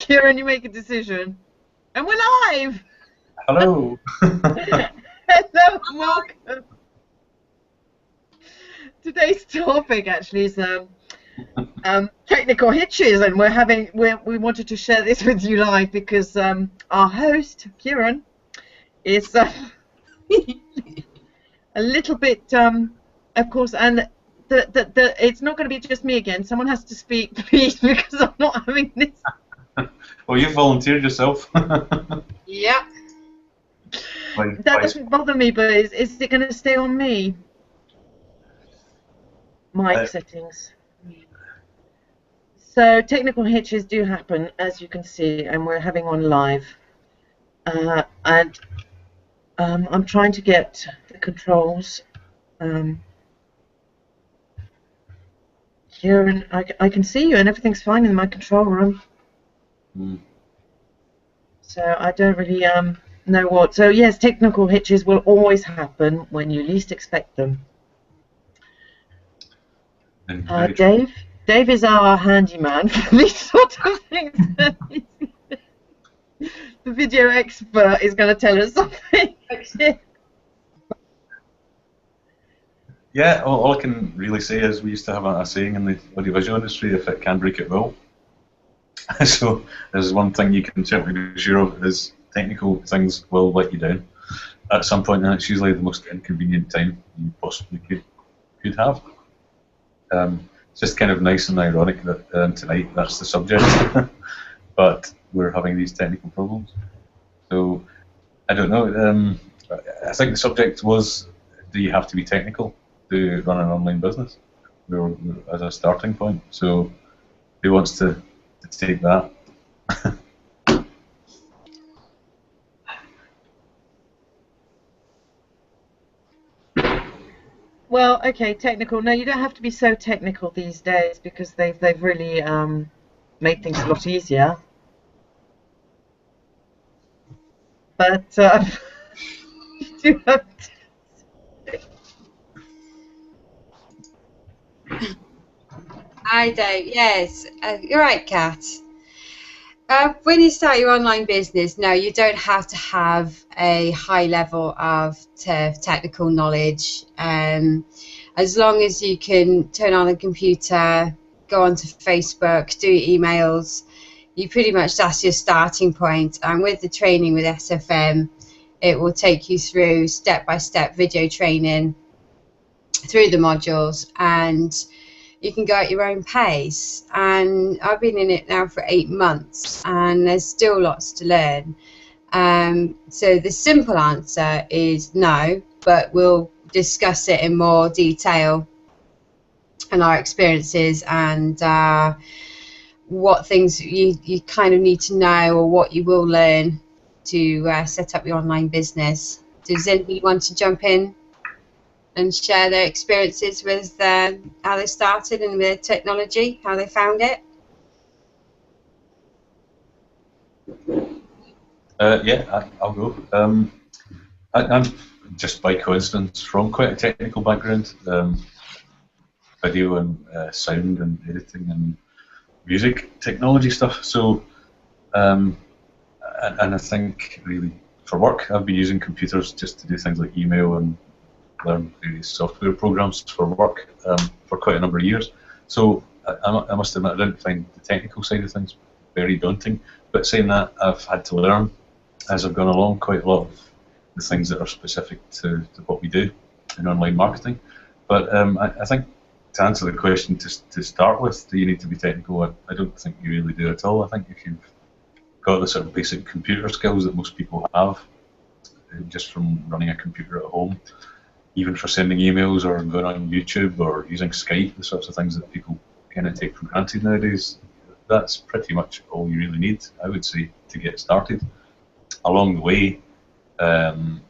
Kieran, you make a decision. And we're live! Hello! Hello and welcome! Today's topic actually is technical hitches, and we wanted to share this with you live because our host, Kieran, is a little bit, of course, and it's not going to be just me again. Someone has to speak, please, because I'm not having this. Well, you've volunteered yourself. Yeah. That doesn't bother me, but is it going to stay on me? Mic settings. So technical hitches do happen, as you can see, and we're having one live. And I'm trying to get the controls. Here, and I can see you, and everything's fine in my control room. So I don't really know what. So yes, technical hitches will always happen when you least expect them. Dave is our handyman for these sort of things. The video expert is going to tell us something. Yeah, all I can really say is we used to have a saying in the audiovisual industry: if it can break, it will. So there's one thing you can certainly be sure of, is technical things will let you down at some point, and it's usually the most inconvenient time you possibly could have. It's just kind of nice and ironic that tonight that's the subject, but we're having these technical problems. So I don't know. I think the subject was: do you have to be technical to run an online business? We're as a starting point. So who wants to take that? Well, okay, technical. No, you don't have to be so technical these days because they've really made things a lot easier. But you do have to. Hi, Dave. Yes, you're right, Kat. When you start your online business, no, you don't have to have a high level of technical knowledge. As long as you can turn on a computer, go onto Facebook, do emails, you pretty much, that's your starting point. And with the training with SFM, it will take you through step-by-step video training through the modules, and you can go at your own pace. And I've been in it now for 8 months, and there's still lots to learn. So the simple answer is no, but we'll discuss it in more detail and our experiences and what things you kind of need to know, or what you will learn to set up your online business. Does anybody want to jump in and share their experiences with how they started and with technology, how they found it? Yeah, I'll go. I'm just by coincidence from quite a technical background, video and sound and editing and music technology stuff. So, and I think really for work, I've been using computers just to do things like email and learn various software programs for work for quite a number of years. So I must admit I didn't find the technical side of things very daunting, but saying that, I've had to learn as I've gone along quite a lot of the things that are specific to what we do in online marketing. But I think to answer the question to start with, do you need to be technical? I don't think you really do at all. I think if you've got the sort of basic computer skills that most people have, just from running a computer at home, even for sending emails or going on YouTube or using Skype, the sorts of things that people kind of take for granted nowadays, that's pretty much all you really need, I would say, to get started. Along the way,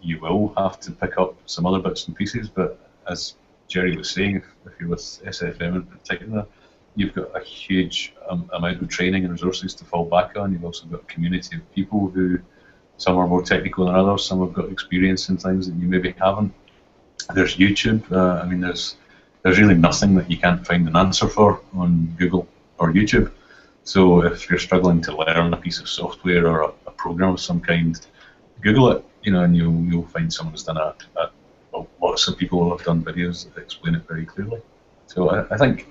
you will have to pick up some other bits and pieces, but as Jerry was saying, if you're with SFM in particular, you've got a huge amount of training and resources to fall back on. You've also got a community of people who, some are more technical than others, some have got experience in things that you maybe haven't. There's YouTube. I mean, there's really nothing that you can't find an answer for on Google or YouTube. So if you're struggling to learn a piece of software or a program of some kind, Google it, and you'll find someone who's done well, lots of people have done videos that explain it very clearly. So I think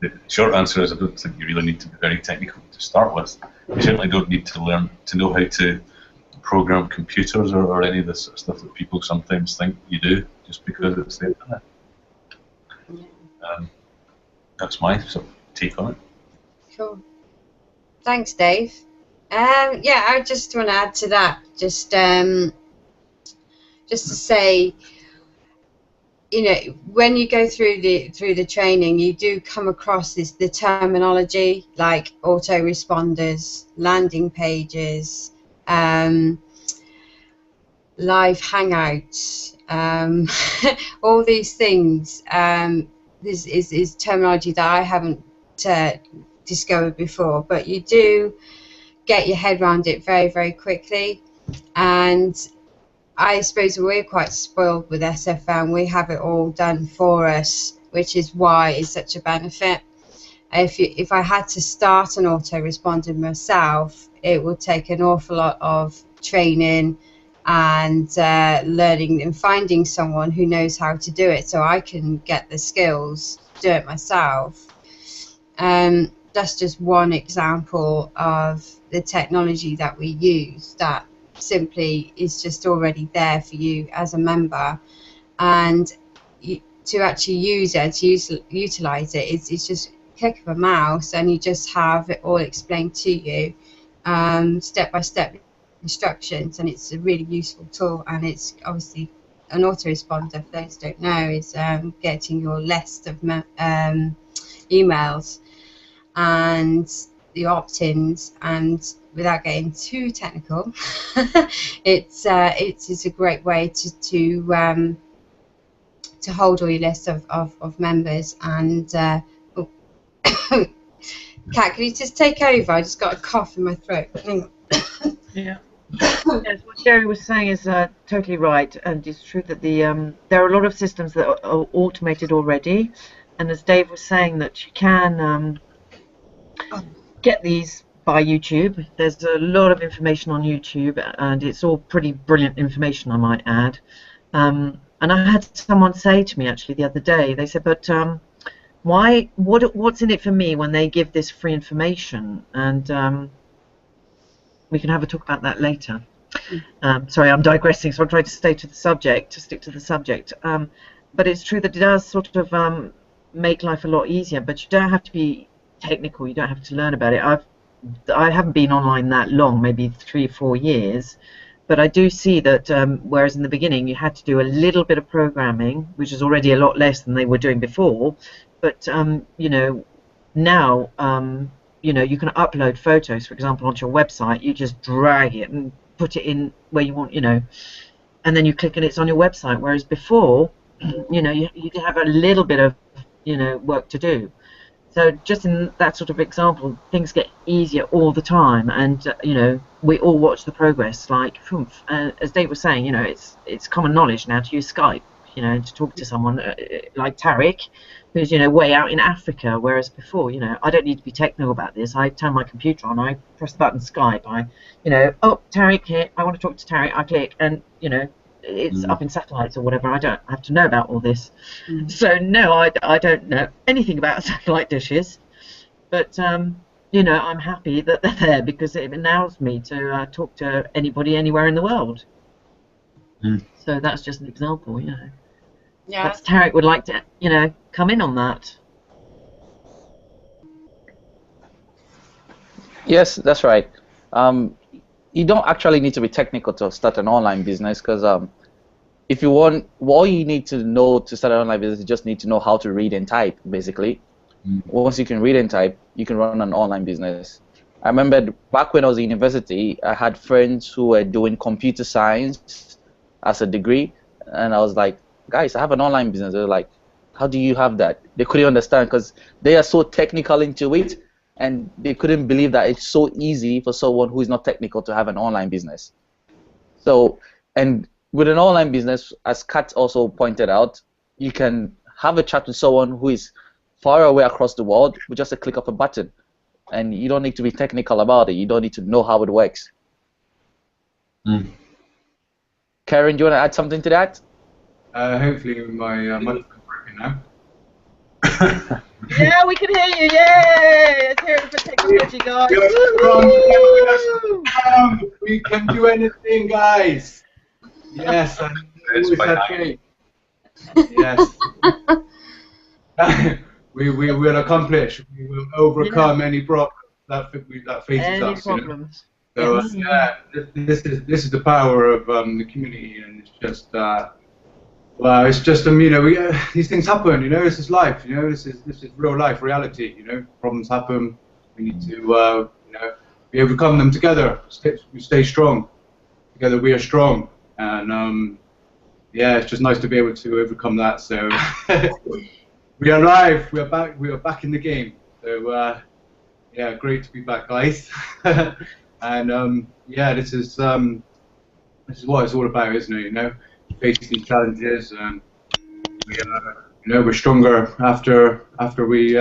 the short answer is I don't think you really need to be very technical to start with. You certainly don't need to learn to know how to program computers or any of this sort of stuff that people sometimes think you do just because it's the internet. That's my sort of take on it. Cool. Thanks, Dave. Yeah, I just want to add to that. Just to say, when you go through the training, you do come across the terminology like autoresponders, landing pages, live hangouts, all these things. This is terminology that I haven't discovered before, but you do get your head around it very, very quickly. And I suppose we're quite spoiled with SFM. We have it all done for us, which is why it's such a benefit. If I had to start an autoresponder myself, it would take an awful lot of training and learning and finding someone who knows how to do it so I can get the skills, do it myself. That's just one example of the technology that we use that simply is just already there for you as a member, and to actually use it, to utilize it, it's just a click of a mouse and you just have it all explained to you, step-by-step instructions, and it's a really useful tool. And it's obviously an autoresponder, for those who don't know, is getting your list of emails and the opt-ins, and without getting too technical, it's a great way to hold all your list of members. And Kat, can you just take over? I just got a cough in my throat. Hang on. Yeah. Yes, what Jerry was saying is totally right, and it's true that there are a lot of systems that are automated already, and as Dave was saying, that you can get these by YouTube. There's a lot of information on YouTube, and it's all pretty brilliant information, I might add. And I had someone say to me actually the other day, they said, but what's in it for me when they give this free information? And we can have a talk about that later. Sorry, I'm digressing, so I'll try to stick to the subject. But it's true that it does sort of make life a lot easier, but you don't have to be technical, you don't have to learn about it. I haven't been online that long, maybe 3 or 4 years, but I do see that whereas in the beginning you had to do a little bit of programming, which is already a lot less than they were doing before, but now you can upload photos, for example, onto your website. You just drag it and put it in where you want, and then you click and it's on your website, whereas before, you can have a little bit of work to do. So just in that sort of example, things get easier all the time, and we all watch the progress. Like, as Dave was saying, it's common knowledge now to use Skype, to talk to someone like Tarek, who's way out in Africa, whereas before, I don't need to be technical about this. I turn my computer on, I press the button Skype, oh, Tarek here, I want to talk to Tarek, I click, and it's up in satellites or whatever. I don't have to know about all this. So no, I don't know anything about satellite dishes, but I'm happy that they're there because it allows me to talk to anybody anywhere in the world. So that's just an example. Yeah. Perhaps Tarek would like to come in on that. Yes, that's right. You don't actually need to be technical to start an online business, because if you want, all you need to know to start an online business, you just need to know how to read and type, basically. Once you can read and type, you can run an online business. I remember back when I was in university, I had friends who were doing computer science as a degree, and I was like, guys, I have an online business. They were like, how do you have that? They couldn't understand because they are so technical into it, and they couldn't believe that it's so easy for someone who is not technical to have an online business. So, and with an online business, as Kat also pointed out, you can have a chat with someone who is far away across the world with just a click of a button. and you don't need to be technical about it. You don't need to know how it works. Mm. Karen, do you want to add something to that? Hopefully my microphone's working now. Yeah, we can hear you. Yay! Let's hear it for technology, guys. We can do anything, guys. Yes, I always had faith. Yes. we will accomplish. We will overcome any problem that faces Any us. problems? You know? So Yes. yeah, this is the power of the community, and it's just well, it's just you know, these things happen. You know, this is life. You know, this is real life, reality. You know, problems happen. We need to you know, we overcome them together. We stay strong. Together we are strong, and yeah, it's just nice to be able to overcome that. So we are live. We are back. We are back in the game. So yeah, great to be back, guys. And yeah, this is what it's all about, isn't it? You know, facing these challenges, and we are, you know, we're stronger after we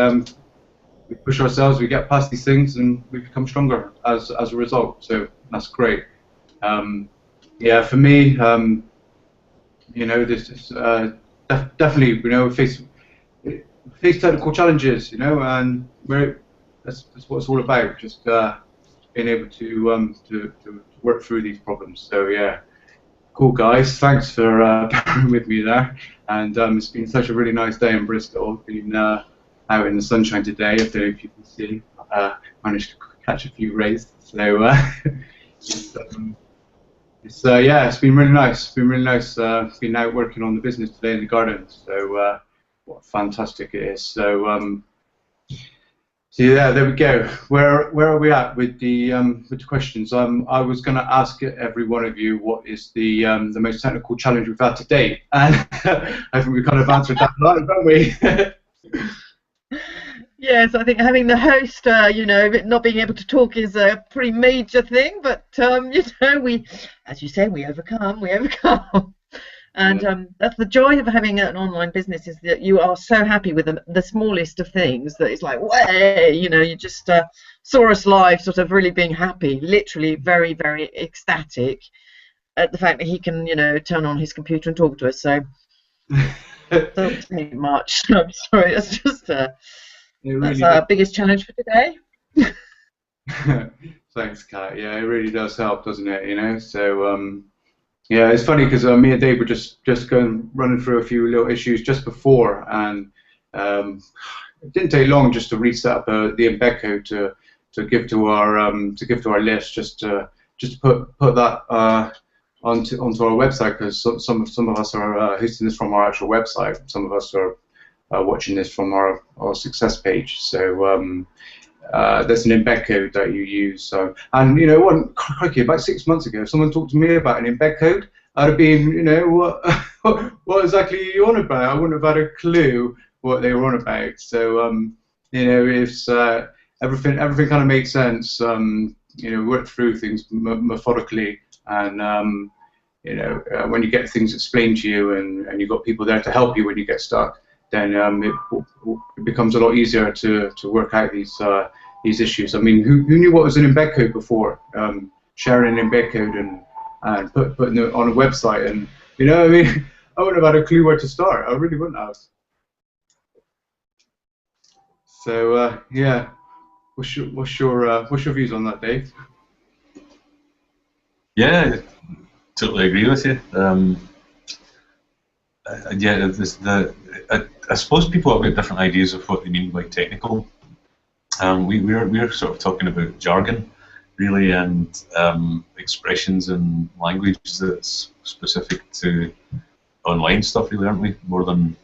push ourselves. We get past these things, and we become stronger as a result. So that's great. Yeah, for me, you know, this is definitely, you know, face technical challenges, you know, and that's what it's all about. Just being able to work through these problems. So yeah, cool guys. Thanks for bearing with me there. And it's been such a really nice day in Bristol. Been out in the sunshine today. I don't know if you can see. Managed to catch a few rays. So yeah, it's been really nice. It's been really nice. Been out working on the business today in the garden. So what fantastic it is. So so yeah, there we go. Where are we at with the questions? I was going to ask every one of you what is the most technical challenge we've had to date, and I think we kind of answered that, haven't we? Yes, I think having the host, you know, not being able to talk is a pretty major thing. But you know, we, as you say, we overcome. And that's the joy of having an online business, is that you are so happy with the smallest of things that it's like, way, you know, you just saw us live, sort of really being happy, literally very, very ecstatic at the fact that he can, you know, turn on his computer and talk to us. So it doesn't take much. I'm sorry, it's just that's our biggest challenge for today. Thanks, Kat. Yeah, it really does help, doesn't it? You know, so yeah, it's funny because me and Dave were just running through a few little issues just before, and it didn't take long just to reset up the embed code to give to our list, just to put that onto our website, because some of us are hosting this from our actual website. Some of us are watching this from our success page. So there's an embed code that you use. So, and you know, crikey, about 6 months ago, someone talked to me about an embed code. I'd have been, you know, what exactly are you on about? I wouldn't have had a clue what they were on about. So, you know, it's everything kind of makes sense. You know, work through things methodically, and you know, when you get things explained to you, and you've got people there to help you when you get stuck, then it becomes a lot easier to work out these issues. I mean, who knew what was an embed code before? Sharing an embed code and putting it on a website, and you know, I mean, I wouldn't have had a clue where to start. I really wouldn't have. So yeah, what's your views on that, Dave? Yeah, totally agree with you. Yeah, I suppose people have got different ideas of what they mean by technical. We're sort of talking about jargon, really, and expressions and language that's specific to online stuff, really, aren't we? More than,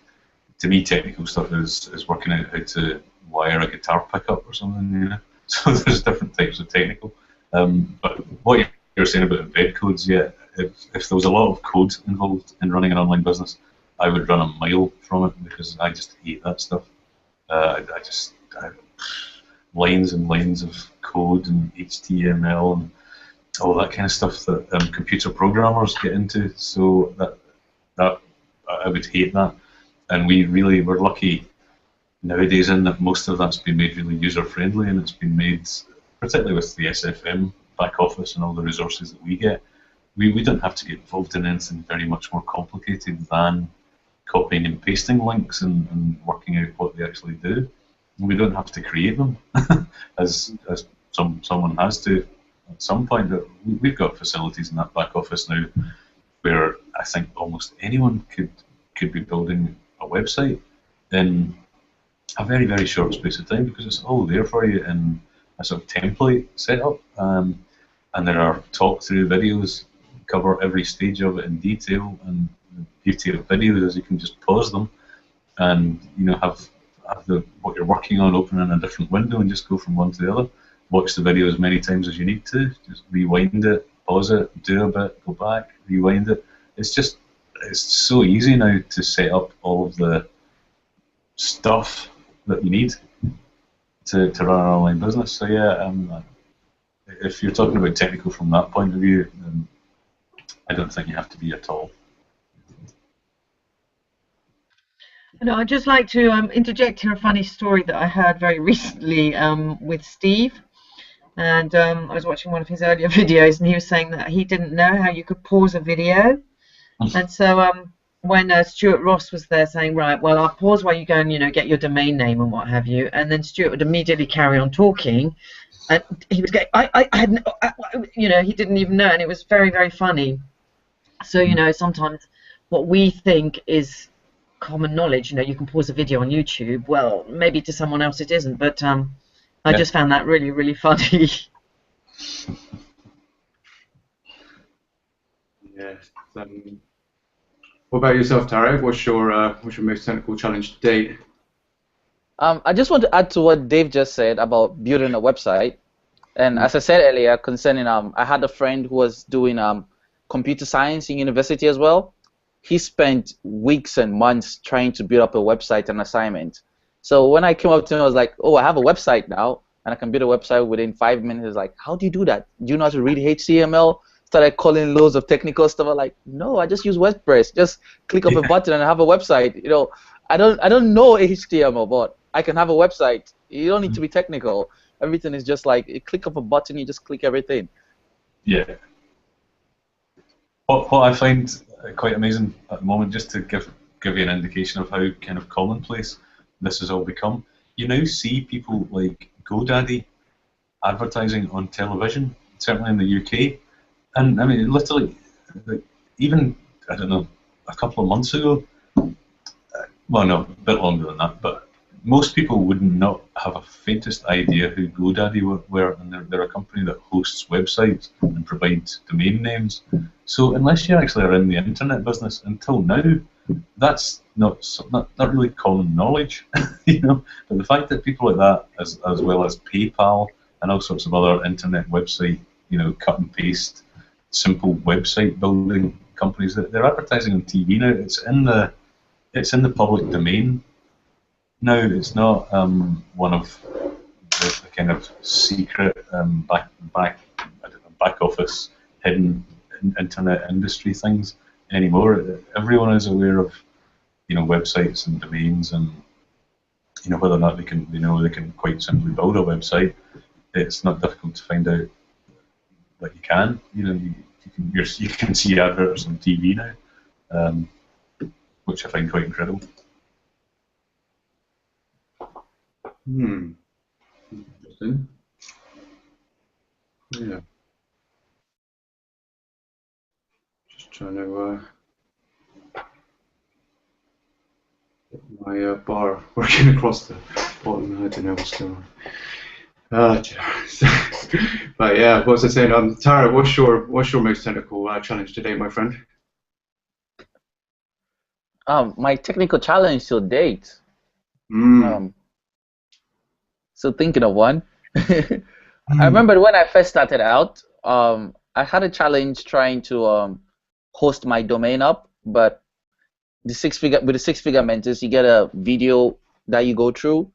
to me, technical stuff is working out how to wire a guitar pickup or something, you know. So there's different types of technical. But what you're saying about embed codes, yeah, if there was a lot of code involved in running an online business, I would run a mile from it, because I just hate that stuff. Lines and lines of code and HTML and all that kind of stuff that computer programmers get into. So that I would hate that. And we're lucky nowadays in that most of that's been made really user friendly, and it's been made particularly with the SFM back office and all the resources that we get. We don't have to get involved in anything very much more complicated than copying and pasting links and working out what they actually do. We don't have to create them as someone has to at some point. But we've got facilities in that back office now where I think almost anyone could be building a website in a very, very short space of time, because it's all there for you in a sort of template setup, and there are talk-through videos cover every stage of it in detail. And the beauty of videos is you can just pause them and have what you're working on open in a different window and just go from one to the other. Watch the video as many times as you need to. Just rewind it, pause it, do a bit, go back, rewind it. It's so easy now to set up all of the stuff that you need to run an online business. So yeah, if you're talking about technical from that point of view, then I don't think you have to be at all. I'd just like to interject here a funny story that I heard very recently with Steve. And I was watching one of his earlier videos, and he was saying that he didn't know how you could pause a video. And so when Stuart Ross was there saying, right, well, I'll pause while you go and get your domain name and what have you, and then Stuart would immediately carry on talking, and he would go, I had, he didn't even know, and it was very, very funny. So sometimes what we think is common knowledge, you can pause a video on YouTube. Well, maybe to someone else it isn't, but I just found that really, really funny. Yes. What about yourself, Tarek? What's your most technical challenge to date? I just want to add to what Dave just said about building a website. And as I said earlier, concerning I had a friend who was doing computer science in university as well. He spent weeks and months trying to build up a website and assignment. So when I came up to him, I was like, oh, I have a website now, and I can build a website within 5 minutes. He's like, how do you do that? Do you know how to read HTML? Started calling loads of technical stuff. I'm like, no, I just use WordPress. Just click up a button and I have a website. I don't know HTML, but I can have a website. You don't need to be technical. Everything is just like you click up a button, you just click everything. Yeah. What I find quite amazing at the moment, just to give you an indication of how kind of commonplace this has all become, you now see people like GoDaddy advertising on television, certainly in the UK. And I mean, literally, like, even, I don't know, a couple of months ago, well, no, a bit longer than that, but most people would not have a faintest idea who GoDaddy were, and they're a company that hosts websites and provides domain names. So unless you actually are in the internet business, until now, that's not really common knowledge, But the fact that people like that, as well as PayPal and all sorts of other internet website, cut and paste, simple website building companies, they're advertising on TV now. It's in the public domain now. It's not one of the kind of secret back office hidden internet industry things anymore. Everyone is aware of websites and domains, and whether or not they can quite simply build a website. It's not difficult to find out that you can. You can see adverts on TV now, which I find quite incredible. Interesting. Yeah. Just trying to get my bar working across the bottom. I don't know what's going on. But yeah, what was I saying? Tara, what's your most technical challenge today, my friend? My technical challenge to date. So thinking of one. I remember when I first started out, I had a challenge trying to host my domain up, but with the six-figure mentors, you get a video that you go through,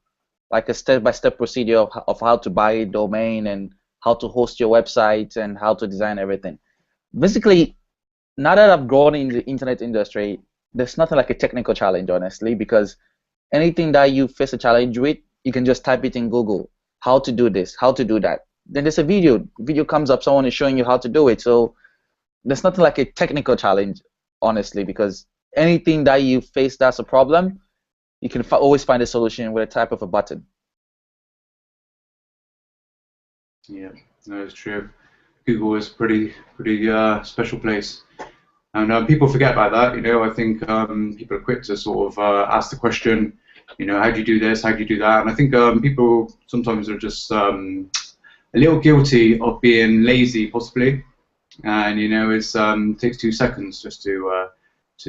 like a step-by-step procedure of how to buy a domain and how to host your website and how to design everything. Basically, now that I've grown in the internet industry, there's nothing like a technical challenge, honestly, because anything that you face a challenge with, you can just type it in Google, how to do this, how to do that. Then there's a video comes up, someone is showing you how to do it. So there's nothing like a technical challenge, honestly, because anything that you face that's a problem, you can always find a solution with a type of a button. Yeah, that's true. Google is a pretty special place. And people forget about that, you know. I think people are quick to sort of ask the question, you know, how do you do this, how do you do that? And I think people sometimes are just a little guilty of being lazy, possibly. And, you know, it takes 2 seconds just to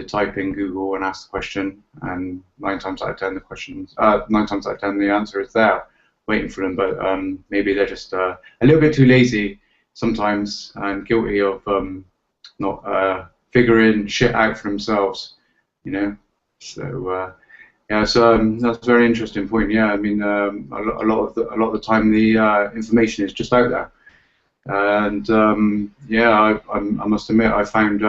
type in Google and ask the question. And 9 times out of 10, the answer is there, waiting for them. But maybe they're just a little bit too lazy sometimes and guilty of not figuring shit out for themselves, you know. So yeah, so that's a very interesting point. Yeah, I mean, a lot of the time the information is just out there, and yeah, I must admit I found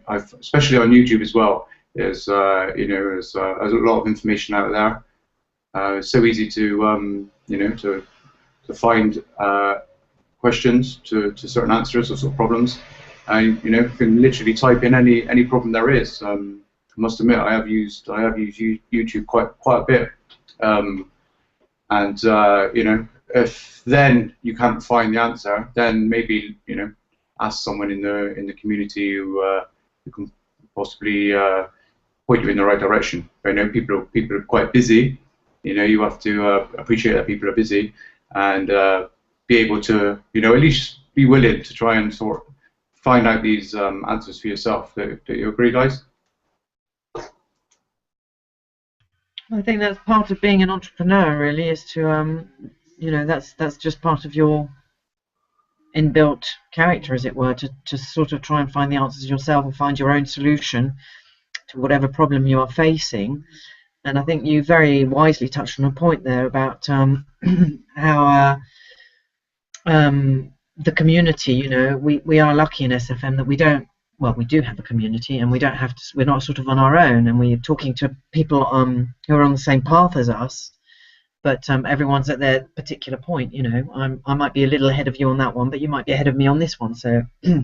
especially on YouTube as well. There's you know, there's a lot of information out there. It's so easy to you know, to find questions to certain answers or sort of problems. You know, you can literally type in any problem there is. I must admit, I have used YouTube quite a bit, and you know, if then you can't find the answer, then maybe, you know, ask someone in the community who can possibly point you in the right direction. I know people are quite busy. You know, you have to appreciate that people are busy and be able to, you know, at least be willing to try and find out these answers for yourself. Do you agree, guys? I think that's part of being an entrepreneur, really, is to, you know, that's just part of your inbuilt character, as it were, to sort of try and find the answers yourself and find your own solution to whatever problem you are facing. And I think you very wisely touched on a point there about how the community, you know, we are lucky in SFM that we don't, well, we do have a community, and we don't have to, we're not sort of on our own, and we're talking to people who are on the same path as us, but everyone's at their particular point. You know, I might be a little ahead of you on that one, but you might be ahead of me on this one. So you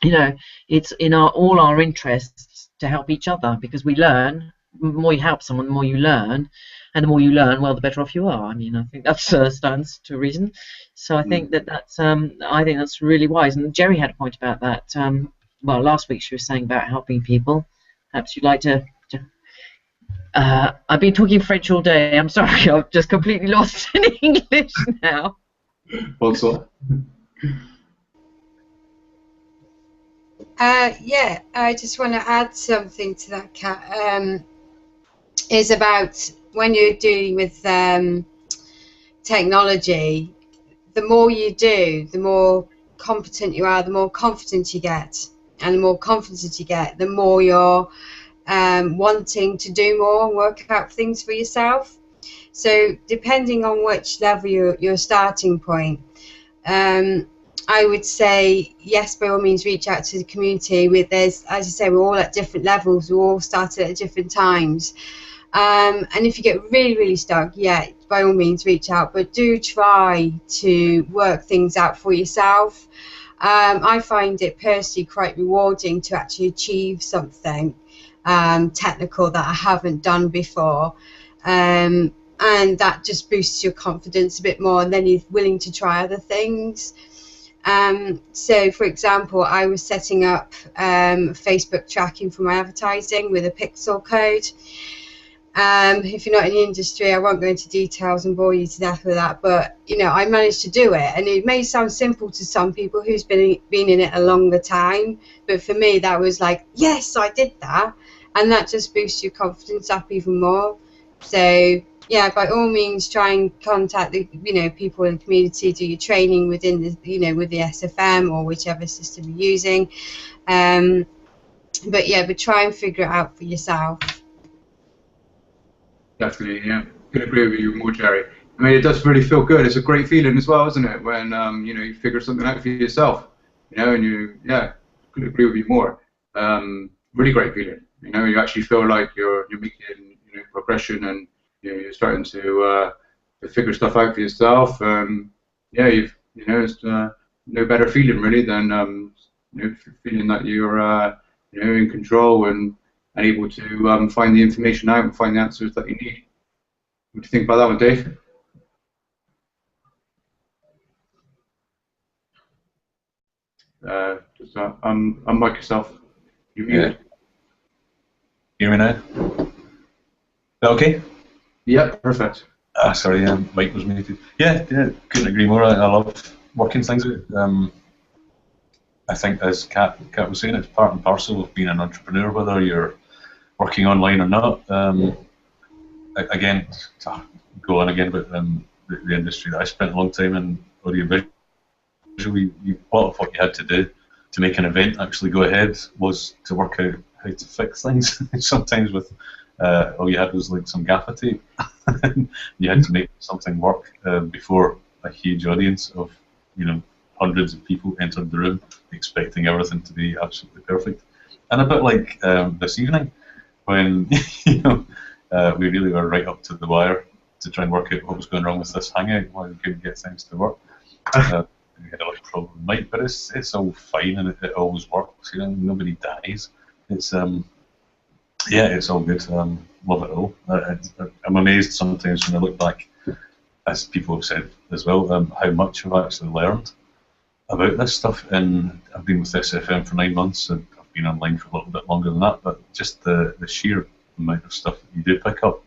know, it's in all our interests to help each other, because we learn. The more you help someone, the more you learn, and the more you learn, well, the better off you are. I mean, I think that stands to reason. So I think that's I think that's really wise. And Jerry had a point about that. Well, last week she was saying about helping people. Perhaps you'd like to I've been talking French all day. I'm sorry, I've just completely lost in English now. Bonsoir. Yeah, I just want to add something to that, Kat. Is about when you're dealing with technology, the more you do, the more competent you are, the more confidence you get. And the more confidence you get, the more you're wanting to do more and work out things for yourself. So depending on which level your starting point, I would say yes, by all means reach out to the community. As you say, we're all at different levels, we all started at different times, and if you get really stuck, yeah, by all means reach out, but do try to work things out for yourself. I find it personally quite rewarding to actually achieve something technical that I haven't done before, and that just boosts your confidence a bit more, and then you're willing to try other things. So for example, I was setting up Facebook tracking for my advertising with a pixel code. If you're not in the industry, I won't go into details and bore you to death with that, but you know, I managed to do it, and it may sound simple to some people who's been in it a longer time, but for me that was like, yes, I did that, and that just boosts your confidence up even more. So yeah, by all means try and contact the, you know, people in the community, do your training within the, you know, with the SFM or whichever system you're using, but yeah, but try and figure it out for yourself. Definitely, yeah. Could agree with you more, Jerry. I mean, it does really feel good. It's a great feeling as well, isn't it? When you know, you figure something out for yourself, you know, and yeah, could agree with you more. Really great feeling. You know, you actually feel like you're making, you progression, and you're starting to figure stuff out for yourself. Yeah, it's no better feeling really than feeling that you're in control and able to find the information out and find the answers that you need. What do you think about that one, Dave? Just unmic yourself. You're muted. Hear me now? Is that okay? Yeah, perfect. Sorry, mic was muted. Yeah, couldn't agree more. I love working things out. I think, as Kat was saying, it's part and parcel of being an entrepreneur, whether you're working online or not. Again, to go on again about the industry that I spent a long time in, audiovisual, a lot of what you had to do to make an event actually go ahead was to work out how to fix things. Sometimes with all you had was like some gaffer tape. You had to make something work before a huge audience of hundreds of people entered the room expecting everything to be absolutely perfect. And a bit like this evening, when we really were right up to the wire to try and work out what was going wrong with this hangout, why we couldn't get things to work. We had a little problem with Mike, but it's all fine and it always works. Nobody dies. It's it's all good. Love it all. I'm amazed sometimes when I look back, as people have said as well, how much I've actually learned about this stuff. And I've been with SFM for 9 months, and I've been online for a little bit longer than that. But just the sheer amount of stuff that you do pick up,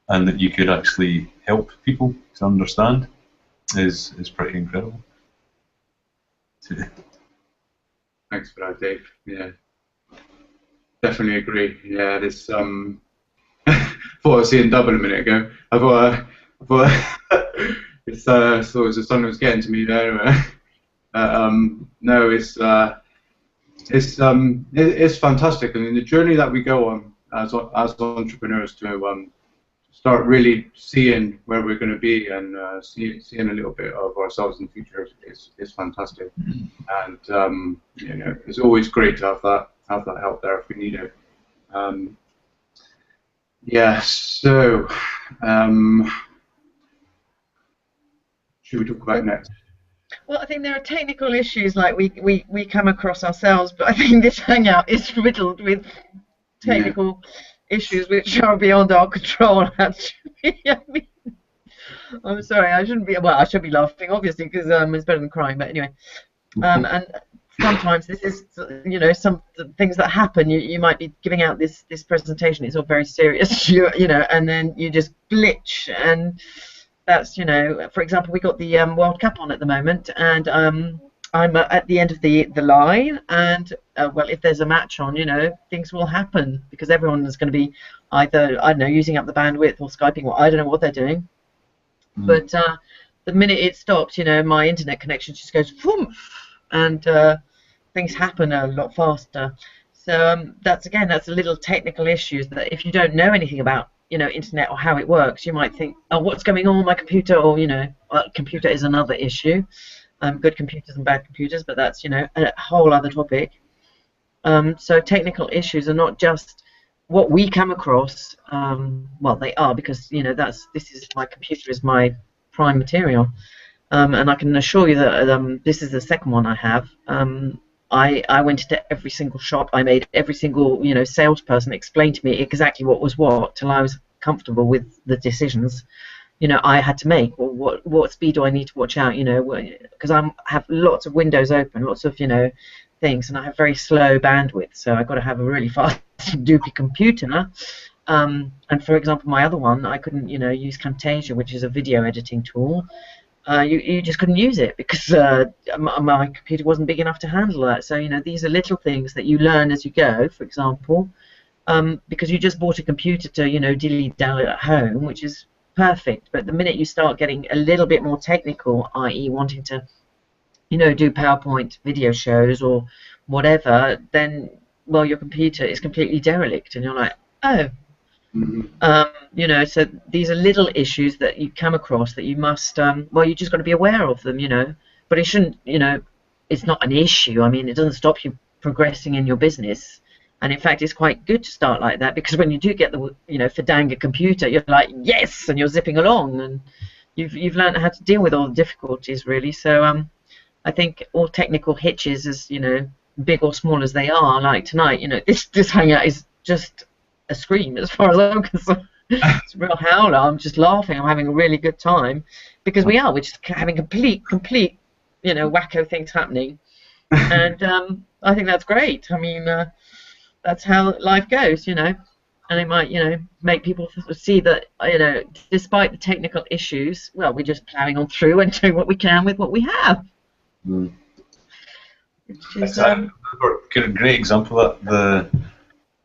and that you could actually help people to understand, is pretty incredible. Thanks for that, Dave. Yeah, definitely agree. Yeah, this thought I was seeing double a minute ago. I thought thought it was the sun was getting to me there. No, it's fantastic. I mean, the journey that we go on as entrepreneurs to start really seeing where we're going to be and seeing a little bit of ourselves in the future is fantastic. And it's always great to have that help there if we need it. So should we talk about next? Well, I think there are technical issues like we come across ourselves, but I think this hangout is riddled with technical issues which are beyond our control, actually. I mean, I'm sorry, I shouldn't be. Well, I should be laughing, obviously, because it's better than crying. But anyway, and sometimes this is, some things that happen. You might be giving out this presentation. It's all very serious, and then you just glitch, and that's, for example, we got the World Cup on at the moment, and I'm at the end of the line, and well, if there's a match on, things will happen because everyone is going to be either, I don't know, using up the bandwidth or Skyping, or I don't know what they're doing. But the minute it stops, my internet connection just goes boom, and things happen a lot faster. So that's a little technical issues that if you don't know anything about, internet or how it works, you might think, oh, what's going on with my computer, or computer is another issue. Good computers and bad computers, but that's a whole other topic. So technical issues are not just what we come across. Well, they are, because my computer is my prime material, and I can assure you that this is the second one I have. I went into every single shop. I made every single salesperson explain to me exactly what was what till I was comfortable with the decisions I had to make. Well, what speed do I need to watch out? Because I have lots of windows open, lots of things, and I have very slow bandwidth, so I've got to have a really fast doopy computer. And for example, my other one, I couldn't use Camtasia, which is a video editing tool. You just couldn't use it because my computer wasn't big enough to handle that. So these are little things that you learn as you go. For example, because you just bought a computer to dilly-dally at home, which is perfect, but the minute you start getting a little bit more technical, i.e. wanting to do PowerPoint video shows or whatever, then well, your computer is completely derelict, and you're like, oh. So these are little issues that you come across that you must well, you just got to be aware of them, but it shouldn't, it's not an issue. I mean, it doesn't stop you progressing in your business. And in fact, it's quite good to start like that, because when you do get the, Fadanga computer, you're like, yes, and you're zipping along, and you've learned how to deal with all the difficulties, really. So I think all technical hitches, as big or small as they are, like tonight, this hangout is just a scream as far as I'm concerned. It's a real howler. I'm just laughing. I'm having a really good time, because we're just having complete, wacko things happening, and I think that's great. I mean, that's how life goes, and it might, make people see that, despite the technical issues, well, we're just plowing on through and doing what we can with what we have. Mm. Which is, a great example of that. The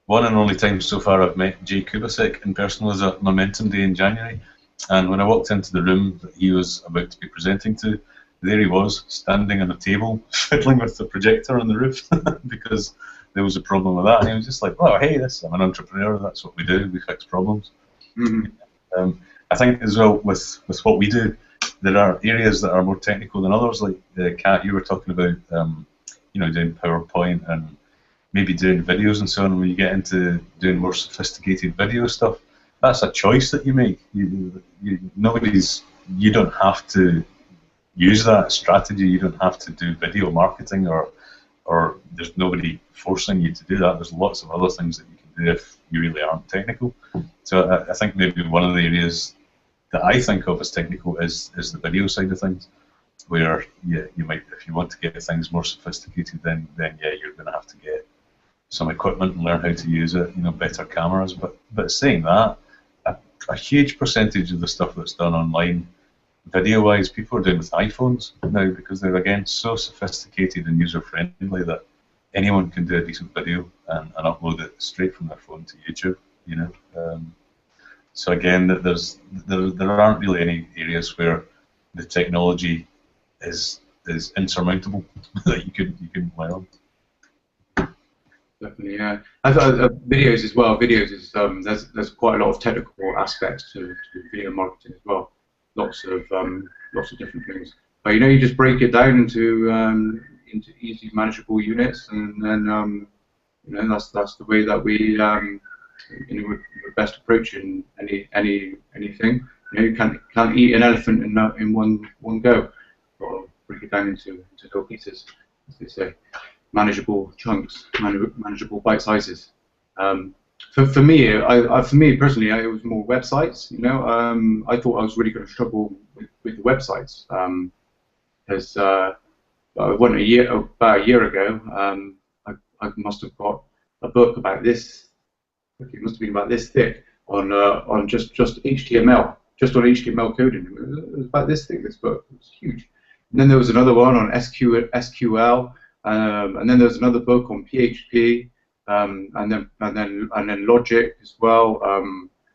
one and only time so far I've met Jay Kubasek in person was at Momentum Day in January, and when I walked into the room that he was about to be presenting to, there he was, standing on a table, fiddling with the projector on the roof, because there was a problem with that, and he was just like, "Oh, hey, I'm an entrepreneur. That's what we do. We fix problems." Mm-hmm. I think as well with what we do, there are areas that are more technical than others. Like Kat, you were talking about, doing PowerPoint and maybe doing videos and so on. When you get into doing more sophisticated video stuff, that's a choice that you make. You don't have to use that strategy. You don't have to do video marketing, or there's nobody forcing you to do that. There's lots of other things that you can do if you really aren't technical. So I think maybe one of the areas that I think of as technical is the video side of things, where you might, if you want to get things more sophisticated, then you're going to have to get some equipment and learn how to use it, better cameras. But saying that, a huge percentage of the stuff that's done online, video-wise, people are doing with iPhones now, because they're, again, so sophisticated and user-friendly that anyone can do a decent video and upload it straight from their phone to YouTube. So again, there aren't really any areas where the technology is insurmountable that you can learn. Definitely, yeah. I thought videos as well. Videos is there's quite a lot of technical aspects to video marketing as well. Lots of different things. But you just break it down into easy manageable units, and then that's the way that we're best approaching anything. You can't eat an elephant in one go, or break it down into little pieces, as they say. Manageable chunks, manageable bite sizes. For me personally, it was more websites. I thought I was really going to struggle with the websites, because about a year ago, I must have got a book about this. It must have been about this thick on just HTML, just on HTML coding. It was about this thick. This book, it was huge. And then there was another one on SQL. And then there's another book on PHP, and then Logic as well.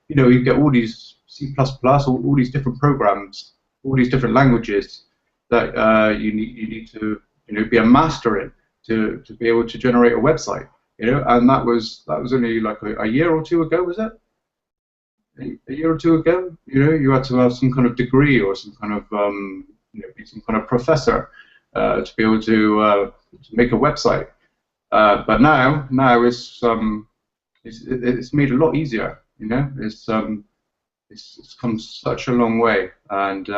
You get all these C++, all these different programs, all these different languages that you need to be a master in to be able to generate a website. And that was only like a year or two ago, was it? A year or two ago, you had to have some kind of degree or some kind of be some kind of professor to be able to make a website. But now it's made a lot easier. It's come such a long way, and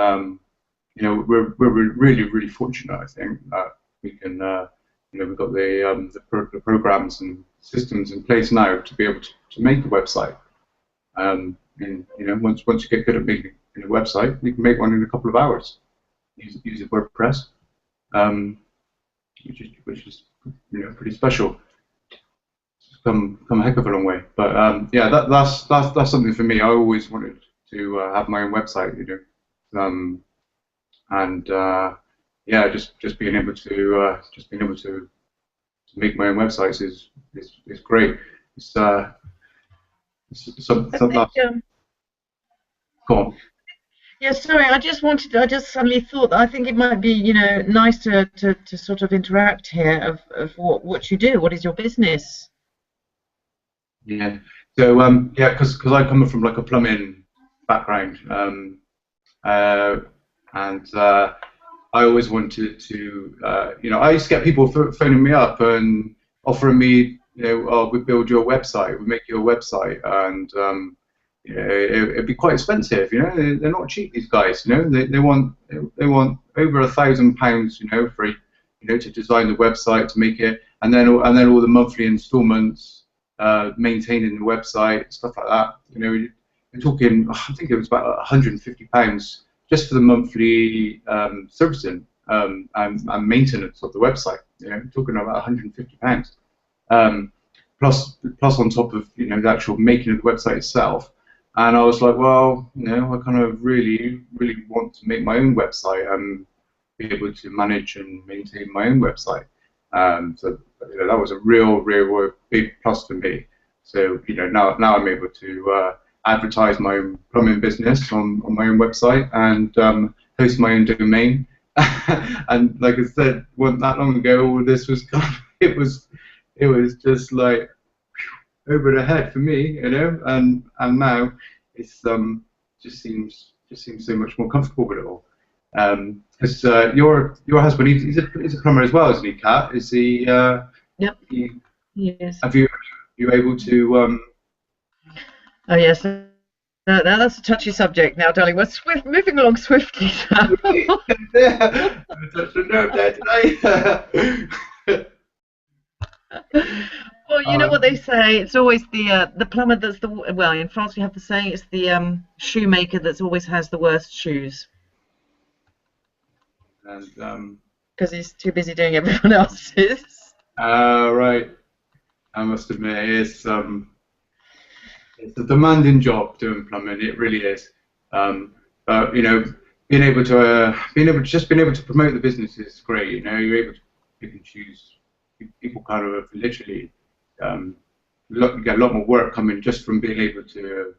we're really fortunate. I think that we can we've got the programs and systems in place now to be able to make a website. And once you get good at making a website, you can make one in a couple of hours using WordPress. Which is pretty special. It's come a heck of a long way. But yeah, that's something for me. I always wanted to have my own website, and yeah, just being able to make my own websites is great. It's something. Go on. Yeah, sorry, I just suddenly thought that I think it might be, nice to sort of interact here of what you do. What is your business? Yeah. So yeah, because I come from like a plumbing background, and I always wanted to, I used to get people phoning me up and offering me you know, oh, we build your website, we make your website, and you know, it'd be quite expensive. You know, they're not cheap, these guys. You know, they want over £1,000, you know, for, you know, to design the website, to make it, and then all the monthly instalments, maintaining the website, stuff like that. You know, we're talking, I think it was about £150 just for the monthly servicing and maintenance of the website. You know, we're talking about £150. Plus on top of, you know, the actual making of the website itself. And I was like, well, you know, I kind of really want to make my own website and be able to manage and maintain my own website. So, you know, that was a real big plus for me. So, you know, now I'm able to advertise my own plumbing business on my own website and host my own domain. And like I said, wasn't that long ago, all this was kind of, it was just like over the head for me, you know, and now it's just seems so much more comfortable with it all. Because your husband, he's a plumber as well, isn't he, Kat? Is he? Yep. Yes. Have you able to? Oh yes. Now that's a touchy subject. Now, darling, we're moving along swiftly. Yeah, I touched a nerve there today. Well, you know what they say. It's always the plumber that's the, well, in France we have the saying, it's the shoemaker that always has the worst shoes. And because he's too busy doing everyone else's. Right. I must admit, it's a demanding job doing plumbing. It really is. But you know, being able to promote the business is great. You know, you're able to pick and choose. People kind of literally get a lot more work coming just from being able to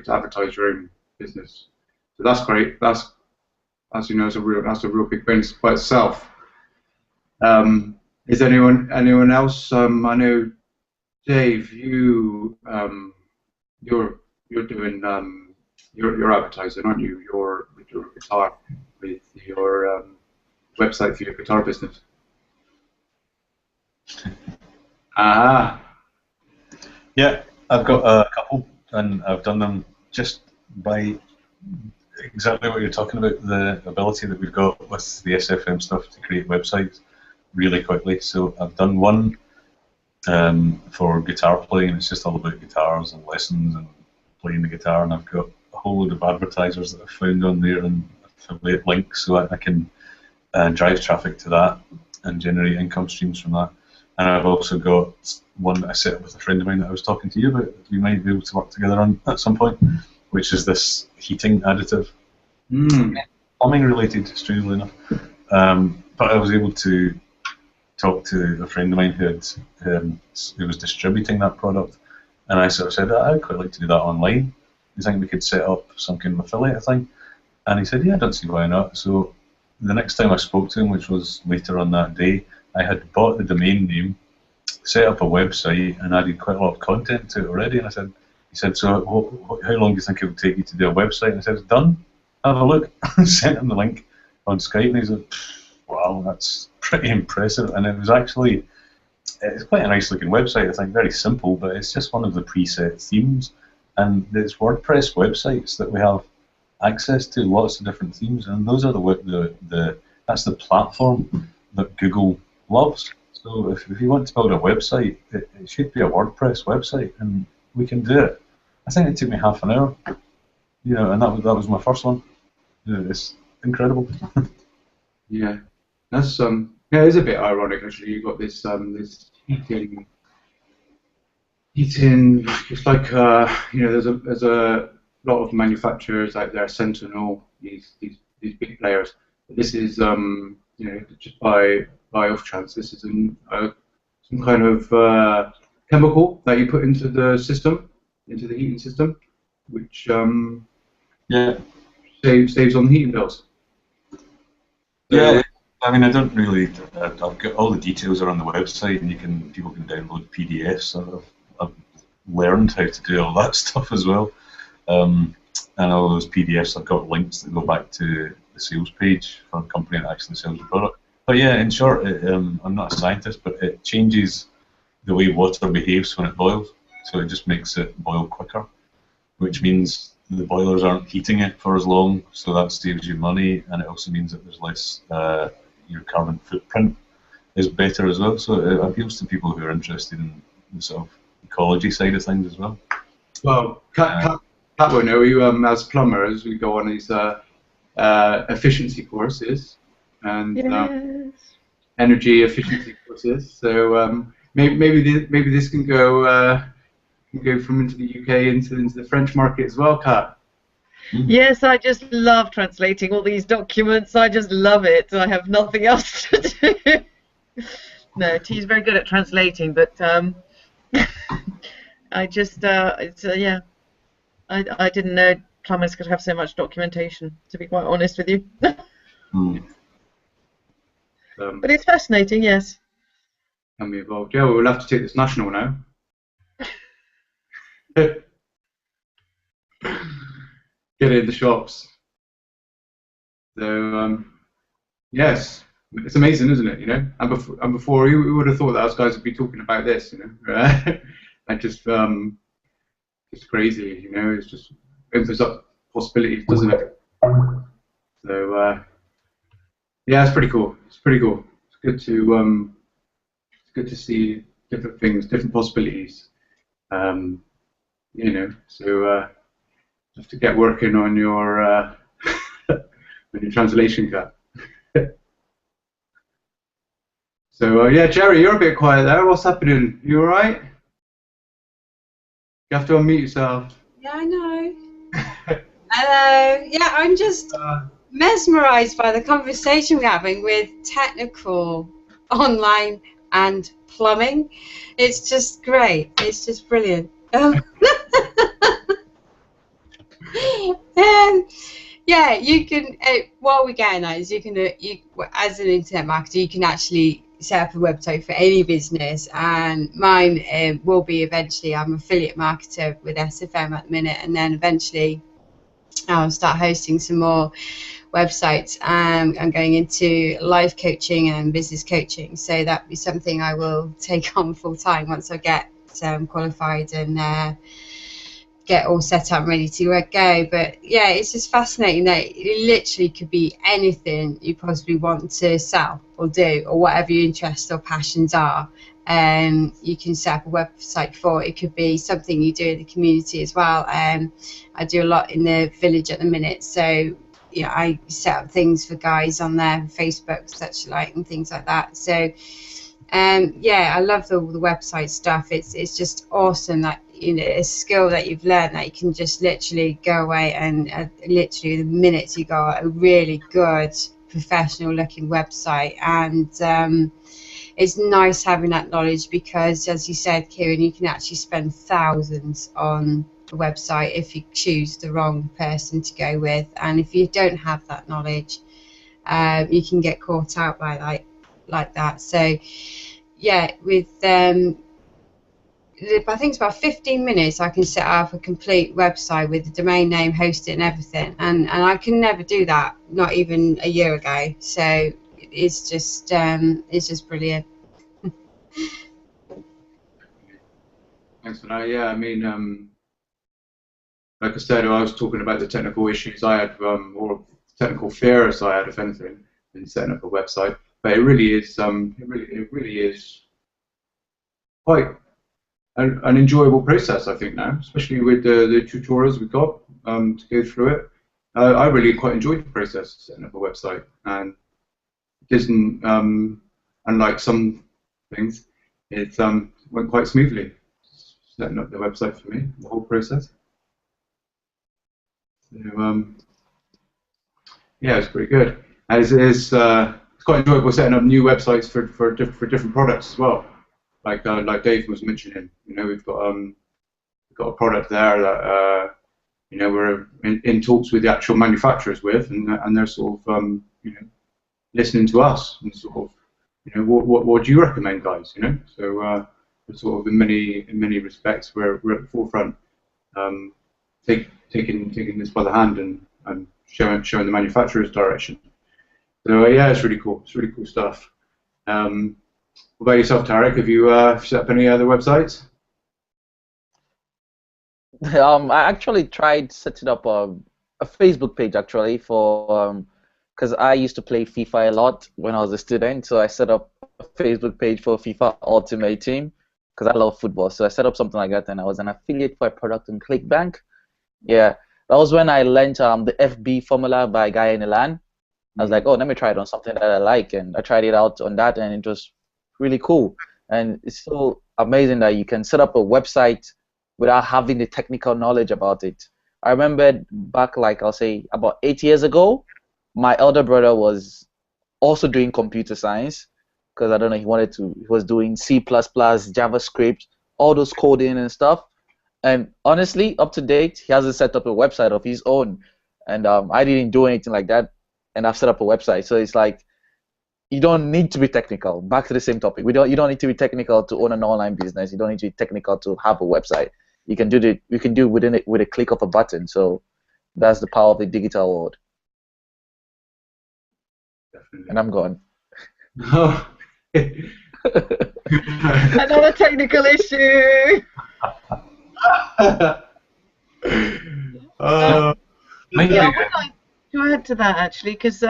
advertise your own business. So that's great. That's you know, that's a real big bonus by itself. Is anyone else? I know, Dave, you're doing your advertising, aren't you? With your guitar, with your website for your guitar business. Ah. Yeah, I've got a couple, and I've done them just by exactly what you're talking about, the ability that we've got with the SFM stuff to create websites really quickly. So I've done one for guitar playing. It's just all about guitars and lessons and playing the guitar, and I've got a whole load of advertisers that I've found on there and affiliate links, so I can drive traffic to that and generate income streams from that. And I've also got one that I set up with a friend of mine that I was talking to you about that we might be able to work together on at some point, which is this heating additive. Plumbing related, strangely enough. But I was able to talk to a friend of mine who was distributing that product, and I sort of said, I'd quite like to do that online. Do you think we could set up some kind of affiliate thing? And he said, yeah, I don't see why not. So the next time I spoke to him, which was later on that day, I had bought the domain name, set up a website, and added quite a lot of content to it already. And he said, so how long do you think it would take you to do a website? And I said, it's done. Have a look. Sent him the link on Skype, and he said, wow, that's pretty impressive. And it was actually, it's quite a nice looking website, I think, very simple, but it's just one of the preset themes. And it's WordPress websites that we have access to, lots of different themes, and those are that's the platform that Google loves. So if you want to build a website, it should be a WordPress website, and we can do it. I think it took me half an hour, you know, and that was my first one. You know, it's incredible. Yeah, that's yeah, it's a bit ironic actually. You got this this heating. It's like you know, there's a lot of manufacturers out there, Sentinel, these big players. But this is you know, just by off chance, this is some kind of chemical that you put into the system, into the heating system, which yeah, saves on heating bills. Yeah, I mean, I don't really. I've got all the details are on the website, and people can download PDFs. So I've learned how to do all that stuff as well. And all those PDFs, I've got links that go back to the sales page for a company that actually sells the product. But yeah, in short, I'm not a scientist, but it changes the way water behaves when it boils. So it just makes it boil quicker, which means the boilers aren't heating it for as long, so that saves you money, and it also means that there's less, your carbon footprint is better as well. So it appeals to people who are interested in the sort of ecology side of things as well. Well, Cat will know you as plumbers. We go on these efficiency courses and energy efficiency courses. So maybe this can go from into the UK into the French market as well, Kat. Yes, I just love translating all these documents. I just love it. I have nothing else to do. No, T's very good at translating, but I just, yeah, I didn't know plumbers could have so much documentation, to be quite honest with you. But it's fascinating, yes. Can be involved. Yeah, we'll have to take this national now. Get it in the shops. So yes, it's amazing, isn't it? You know, and before we would have thought that us guys would be talking about this, you know, and just it's crazy, you know. It's just opens up possibilities, doesn't it? So yeah, it's pretty cool. It's pretty cool. It's good to see different things, different possibilities. You know, so have to get working on your on your translation, Kat. So yeah, Jerry, you're a bit quiet there. What's happening? You all right? You have to unmute yourself. Yeah, I know. Hello. Yeah, I'm just mesmerised by the conversation we're having with technical, online, and plumbing. It's just great. It's just brilliant. Yeah, you can. What we're getting at is you can, as an internet marketer, you can actually set up a website for any business, and mine will be eventually. I'm an affiliate marketer with SFM at the minute, and then eventually I'll start hosting some more websites. I'm going into life coaching and business coaching, so that'll be something I will take on full time once I get qualified and get all set up and ready to go. But yeah, it's just fascinating that it literally could be anything you possibly want to sell or do, or whatever your interests or passions are. You can set up a website for. It could be something you do in the community as well. I do a lot in the village at the minute, so you know, I set up things for guys on there, Facebook, such like, and things like that. So yeah, I love the website stuff. It's just awesome that, you know, a skill that you've learned that you can just literally go away and literally the minute you got a really good professional looking website. And it's nice having that knowledge, because as you said, Kieran, you can actually spend thousands on a website if you choose the wrong person to go with, and if you don't have that knowledge, you can get caught out by like that. So yeah, with I think it's about 15 minutes I can set up a complete website with the domain name, host it and everything, and I can never do that, not even a year ago. So it's just brilliant. Thanks for that. Yeah, I mean, like I said, I was talking about the technical issues I had, or technical fears I had, if anything, in setting up a website. But it really is, it really is quite an enjoyable process, I think, now, especially with the tutorials we've got to go through it. I really quite enjoyed the process of setting up a website, and it isn't, unlike some things, it went quite smoothly setting up the website for me, the whole process. So, yeah, it's pretty good. And it's quite enjoyable setting up new websites for different products as well. Like Dave was mentioning, you know, we've got a product there that you know, we're in talks with the actual manufacturers with, and they're sort of you know, listening to us and sort of, you know, what do you recommend, guys? You know, so we're sort of in many respects we're at the forefront, taking this by the hand and showing the manufacturer's direction. So yeah, it's really cool. It's really cool stuff. What about yourself, Tarek? Have you set up any other websites? I actually tried setting up a Facebook page actually for because I used to play FIFA a lot when I was a student, so I set up a Facebook page for FIFA Ultimate Team because I love football. So I set up something like that, and I was an affiliate for a product on ClickBank. Yeah, that was when I learned the FB formula by a guy in Milan. I was like, oh, let me try it on something that I like, and I tried it out on that, and it was really cool. And it's so amazing that you can set up a website without having the technical knowledge about it. I remember back, like I'll say, about 8 years ago, my elder brother was also doing computer science because I don't know, he was doing C++, JavaScript, all those coding and stuff. And honestly, up to date, he hasn't set up a website of his own. And I didn't do anything like that, and I've set up a website. So it's like, you don't need to be technical. Back to the same topic. You don't need to be technical to own an online business. You don't need to be technical to have a website. You can do it within it with a click of a button. So that's the power of the digital world. Definitely. And I'm gone. Oh. Another technical issue. Maybe. Yeah, I would like to add to that actually, because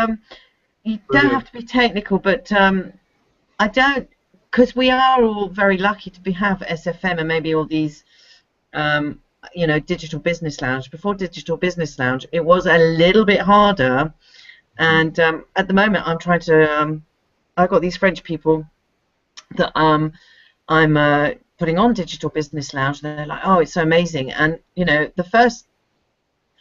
you don't have to be technical, but I don't, because we are all very lucky to have SFM and maybe all these, Digital Business Lounge. Before Digital Business Lounge, it was a little bit harder, and at the moment I'm trying to. I've got these French people that I'm putting on Digital Business Lounge. They're like, oh, it's so amazing, and the first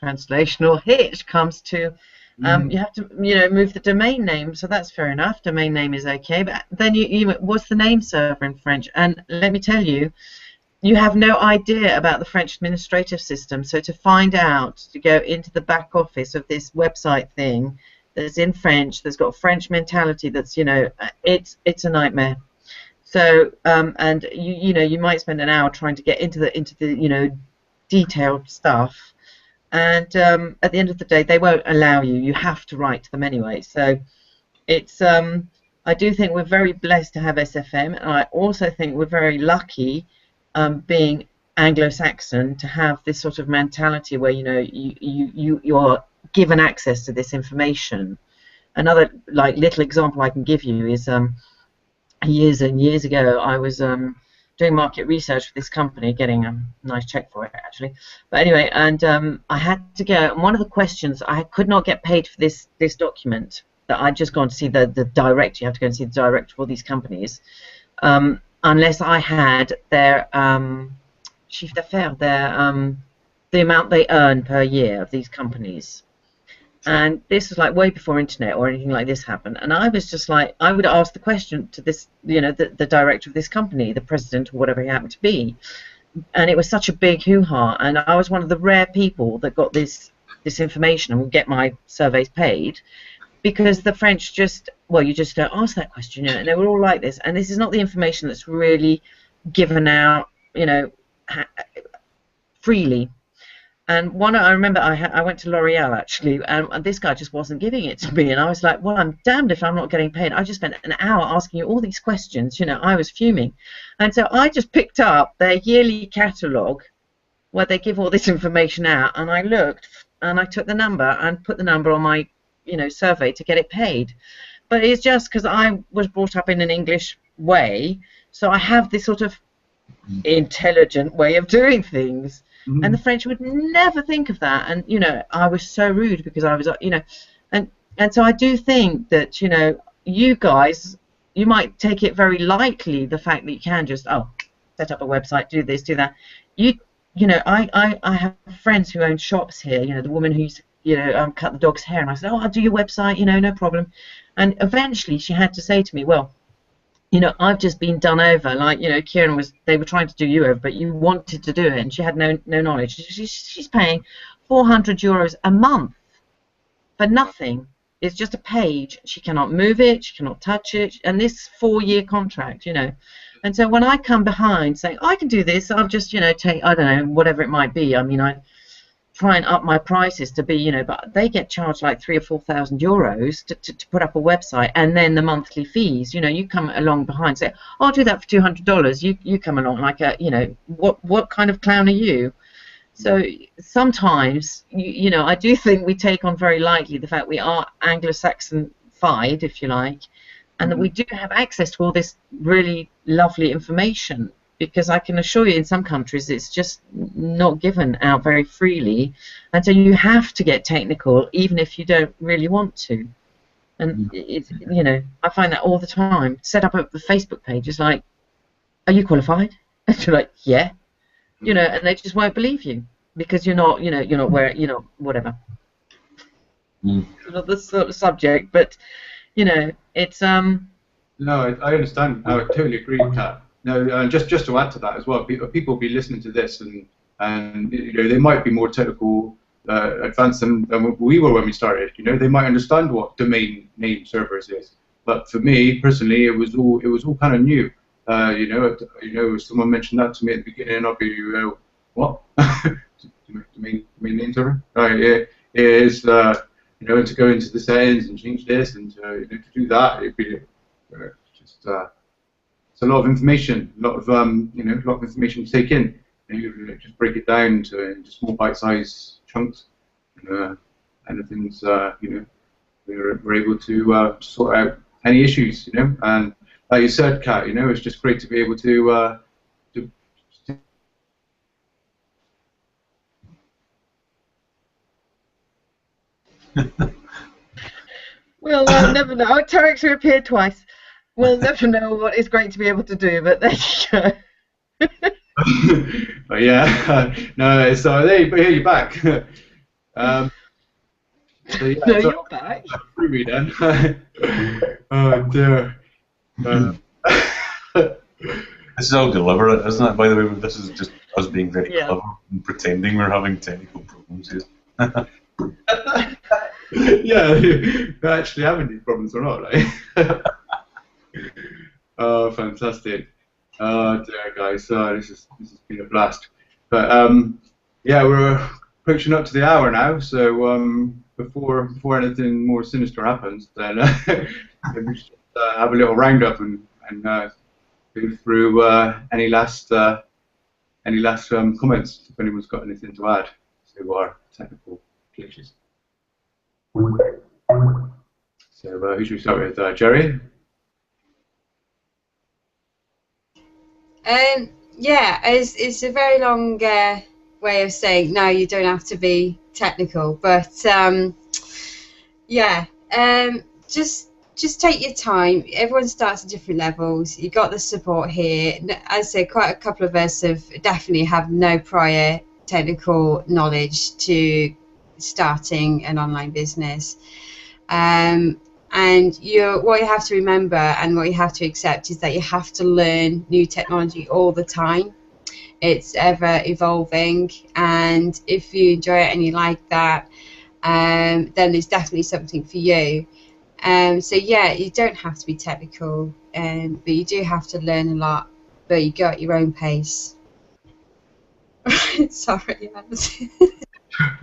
translational hitch comes to you have to move the domain name, so that's fair enough. Domain name is okay, but then you what's the name server in French? And let me tell you, you have no idea about the French administrative system. So to find out, to go into the back office of this website thing that's in French, that's got French mentality, that's it's a nightmare. So and you might spend an hour trying to get into the detailed stuff. And at the end of the day, they won't allow you. You have to write to them anyway. So it's I do think we're very blessed to have SFM, and I also think we're very lucky, being Anglo-Saxon, to have this sort of mentality where you are given access to this information. Another little example I can give you is years and years ago I was doing market research for this company, getting a nice check for it actually. But anyway, and I had to go, and one of the questions, I could not get paid for this document that I'd just gone to see the director. You have to go and see the director of all these companies, unless I had their chiffre d'affaires, the amount they earn per year of these companies. And this was way before internet or anything like this happened. And I was just like, I would ask the question to this, the director of this company, the president or whatever he happened to be. And it was such a big hoo-ha. And I was one of the rare people that got this information and would get my surveys paid, because the French just, you just don't ask that question. And they were all like this. And this is not the information that's really given out, freely. And I remember I went to L'Oreal actually, and this guy just wasn't giving it to me, and I was like, well, I'm damned if I'm not getting paid. I just spent an hour asking you all these questions. I was fuming, and so I just picked up their yearly catalogue where they give all this information out, and I looked and I took the number and put the number on my survey to get it paid. But it's just because I was brought up in an English way, so I have this sort of intelligent way of doing things. And the French would never think of that, and I was so rude because I was and so I do think that you guys, you might take it very lightly, the fact that you can just set up a website, do this, do that. I have friends who own shops here. The woman who used to cut the dog's hair, and I said, I'll do your website, no problem. And eventually she had to say to me, well, I've just been done over. Kieran they were trying to do you over, but you wanted to do it, and she had no knowledge. She's paying €400 a month for nothing. It's just a page. She cannot move it. She cannot touch it. And this 4-year contract, And so when I come behind saying, I can do this, I'll just, take, I don't know, whatever it might be. I mean, I try and up my prices to be, you know, but they get charged like 3,000 or 4,000 euros to put up a website, and then the monthly fees. You know, you come along behind, say, I'll do that for $200. You come along like a, you know, what kind of clown are you? So sometimes, you know, I do think we take on very lightly the fact we are Anglo-Saxon-fied, if you like, and that we do have access to all this really lovely information, because I can assure you in some countries it's just not given out very freely, and so you have to get technical even if you don't really want to. And it's, you know, I find that all the time. Set up a Facebook page, it's like, are you qualified? And you're like, yeah. You know, and they just won't believe you because you're not, you know, you're not where, you know, whatever. Not the sort of subject, but you know, it's No, I understand. I totally agree, Kat. No, just to add to that as well, people will be listening to this, and you know, they might be more technical, advanced than we were when we started. You know, they might understand what domain name servers is, but for me personally, it was all kind of new. You know, someone mentioned that to me at the beginning, and I'll be, what? domain name server? It is, you know, to go into the settings and change this, and you know, to do that, it'd be just it's a lot of information, a lot of you know, a lot of information to take in. And you just break it down into small bite-sized chunks, and the things, you know, we're able to sort out any issues, you know. And like you said, Kat, you know, it's just great to be able to we'll never know. Oh, Tarek's reappeared twice. We'll never know what it's great to be able to do, but there you go. But yeah, no, so there, but here you're back. So yeah, No, so, you're back. free me then. Oh dear. This is all deliberate, isn't it? By the way, this is just us being very Yeah. clever and pretending we're having technical problems here. Yeah, we're actually having these problems or not, right? Oh, fantastic. Oh dear, guys. This has been a blast. But yeah, we're approaching up to the hour now. So before anything more sinister happens, then we should have a little roundup and go through any last comments, if anyone's got anything to add to our technical glitches. So who should we start with? Jerry? Yeah, it's a very long way of saying no, you don't have to be technical, but yeah, just take your time. Everyone starts at different levels. You got the support here. As I say, quite a couple of us definitely have no prior technical knowledge to starting an online business. And what you have to remember and what you have to accept is that you have to learn new technology all the time. It's ever evolving, and if you enjoy it and you like that, then there's definitely something for you. So yeah, you don't have to be technical, but you do have to learn a lot, but you go at your own pace. Sorry.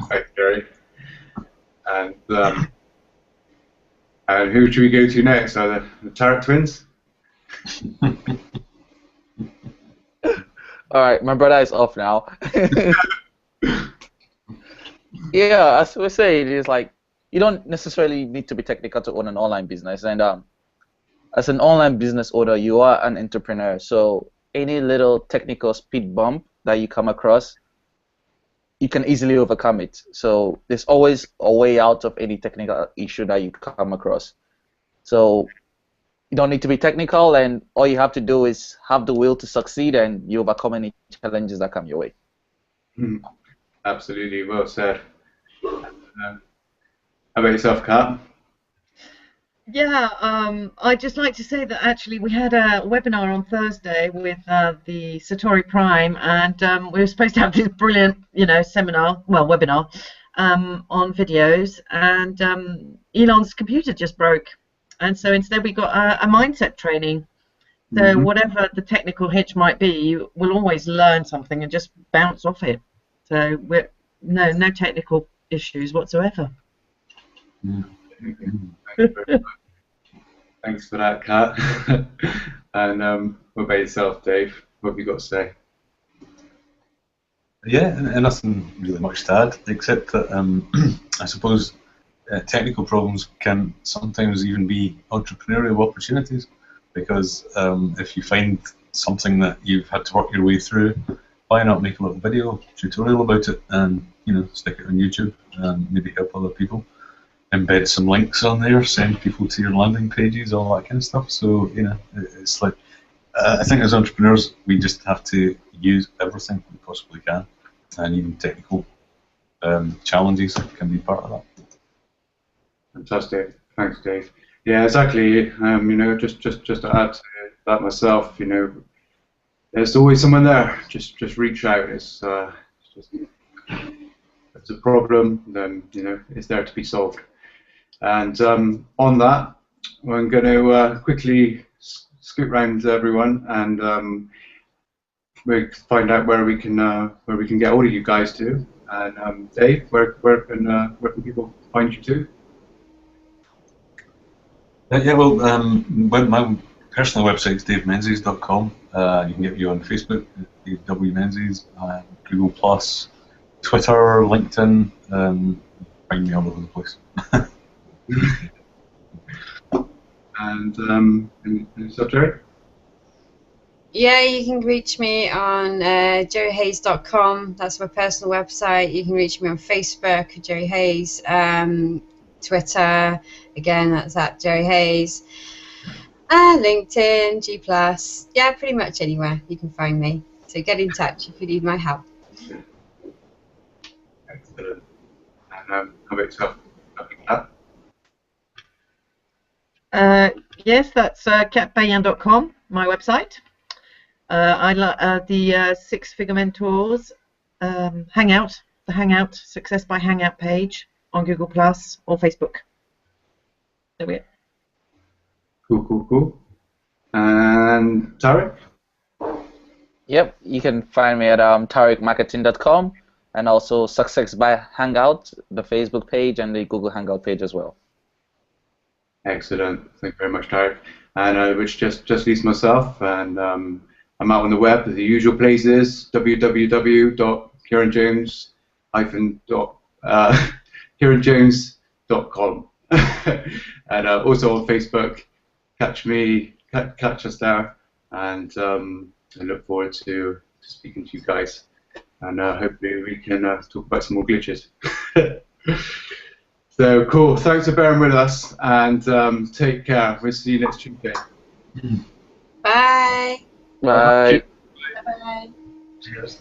Right, Jerry. And who should we go to next? Are the Tarrant twins? All right, my brother is off now. Yeah, as we say, it is like you don't necessarily need to be technical to own an online business. And as an online business owner, you are an entrepreneur. So any little technical speed bump that you come across, you can easily overcome it. So there's always a way out of any technical issue that you come across. So you don't need to be technical, and all you have to do is have the will to succeed, and you overcome any challenges that come your way. Absolutely, well said. How about yourself, Kat? Yeah, I'd just like to say that actually we had a webinar on Thursday with the Satori Prime, and we were supposed to have this brilliant, you know, webinar on videos, and Elon's computer just broke, and so instead we got a mindset training. So whatever the technical hitch might be, you will always learn something and just bounce off it. So no technical issues whatsoever. Thanks for that, Kat. And what about yourself, Dave? What have you got to say? Yeah, and nothing really much to add, except that I suppose technical problems can sometimes even be entrepreneurial opportunities, because if you find something that you've had to work your way through, why not make a little video tutorial about it and stick it on YouTube and maybe help other people? Embed some links on there, send people to your landing pages, all that kind of stuff. So it's like I think as entrepreneurs we just have to use everything we possibly can, and even technical challenges can be part of that. Fantastic, thanks, Dave. Yeah, exactly. Just to add to that myself, there's always someone there. Just reach out. It's just, if it's a problem, then it's there to be solved. And on that, I'm going to quickly scoot round everyone and we find out where we can get all of you guys to. And Dave, where can people find you to? Well, my personal website is davemenzies.com. You can get me on Facebook, Dave W. Menzies, Google Plus, Twitter, LinkedIn. Find me all over the place. And yourself, Jerry? Yeah, you can reach me on jerryhayes.com. That's my personal website. You can reach me on Facebook, Jerry Hayes. Twitter, again, that's at Jerry Hayes. LinkedIn, G+. Yeah, pretty much anywhere you can find me. So get in touch if you need my help. Excellent. And how about yourself? Yes, that's katbayan.com, my website. I like the Six Figure Mentors Hangout, the Hangout, Success by Hangout page on Google Plus or Facebook. There we go. Cool. And Tarek? Yep, you can find me at tarekmarketing.com and also Success by Hangout, the Facebook page and the Google Hangout page as well. Excellent. Thank you very much, Tarek. And which just leaves myself, and I'm out on the web at the usual places: www.kieranjones.com and also on Facebook. Catch us there, and I look forward to speaking to you guys, and hopefully we can talk about some more glitches. So cool. Thanks for bearing with us, and take care. We'll see you next Tuesday. Bye. Bye. Bye. Cheers.